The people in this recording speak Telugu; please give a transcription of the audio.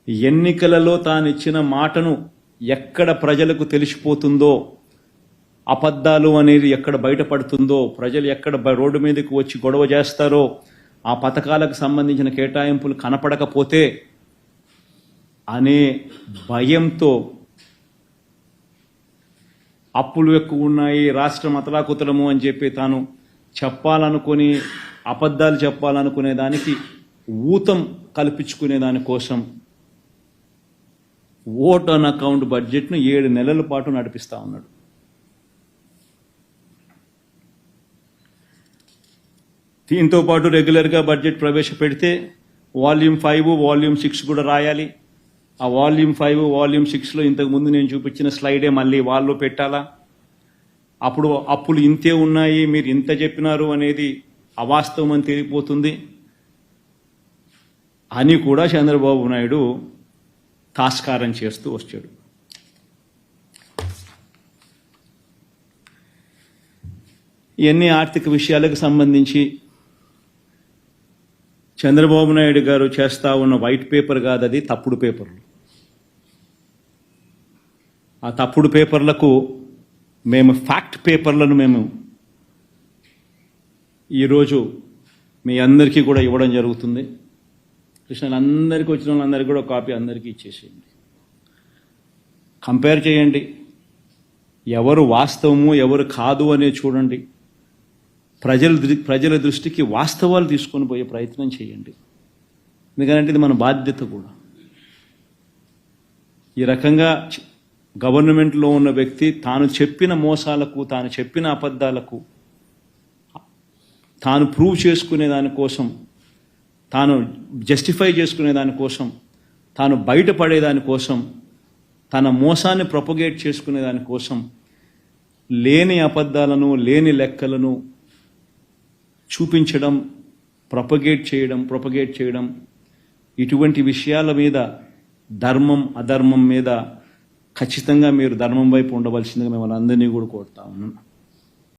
ఎన్నికలలో తాను ఇచ్చిన మాటను ఎక్కడ ప్రజలకు తెలిసిపోతుందో, అబద్ధాలు అనేది ఎక్కడ బయటపడుతుందో, ప్రజలు ఎక్కడ రోడ్డు మీదకి వచ్చి గొడవ చేస్తారో, ఆ పథకాలకు సంబంధించిన కేటాయింపులు కనపడకపోతే అనే భయంతో అప్పులు ఎక్కువ ఉన్నాయి, రాష్ట్రం అతలాకుతలము అని చెప్పి తాను చెప్పాలనుకుని అబద్ధాలు చెప్పాలనుకునే దానికి ఊతం కల్పించుకునే దానికోసం ఓట్ ఆన్ అకౌంట్ బడ్జెట్ను 7 నెలల పాటు నడిపిస్తా ఉన్నాడు. దీంతో పాటు రెగ్యులర్గా బడ్జెట్ ప్రవేశపెడితే వాల్యూమ్ 5, వాల్యూమ్ 6 కూడా రాయాలి. ఆ వాల్యూమ్ 5, వాల్యూమ్ 6లో ఇంతకుముందు నేను చూపించిన స్లైడే మళ్ళీ వాళ్ళు పెట్టాలా? అప్పుడు అప్పులు ఇంతే ఉన్నాయి, మీరు ఇంత చెప్పినారు అనేది అవాస్తవం అని తెలిసిపోతుంది అని కూడా చంద్రబాబు నాయుడు తాస్కారం చేస్తూ వచ్చాడు. ఇవన్నీ ఆర్థిక విషయాలకు సంబంధించి చంద్రబాబు నాయుడు గారు చేస్తా ఉన్న వైట్ పేపర్ కాదు, అది తప్పుడు పేపర్లు. ఆ తప్పుడు పేపర్లకు మేము ఫ్యాక్ట్ పేపర్లను మేము ఈరోజు మీ అందరికీ కూడా ఇవ్వడం జరుగుతుంది. కృష్ణలు అందరికీ వచ్చిన వాళ్ళందరికీ కూడా కాపీ అందరికీ ఇచ్చేసేయండి. కంపేర్ చేయండి, ఎవరు వాస్తవము ఎవరు కాదు అనేది చూడండి. ప్రజల దృష్టికి వాస్తవాలు తీసుకొని పోయే ప్రయత్నం చేయండి. ఎందుకంటే ఇది మన బాధ్యత కూడా. ఈ రకంగా గవర్నమెంట్లో ఉన్న వ్యక్తి తాను చెప్పిన మోసాలకు, తాను చెప్పిన అబద్ధాలకు తాను ప్రూవ్ చేసుకునే దానికోసం, తాను జస్టిఫై చేసుకునే దానికోసం, తాను బయటపడేదానికోసం, తన మోసాన్ని ప్రొపగేట్ చేసుకునే దానికోసం లేని అబద్ధాలను, లేని లెక్కలను చూపించడం, ప్రొపగేట్ చేయడం ఇటువంటి విషయాల మీద, ధర్మం అధర్మం మీద ఖచ్చితంగా మీరు ధర్మం వైపు ఉండవలసిందిగా మిమ్మల్ని అందరినీ కూడా కోరుతా ఉన్నాను.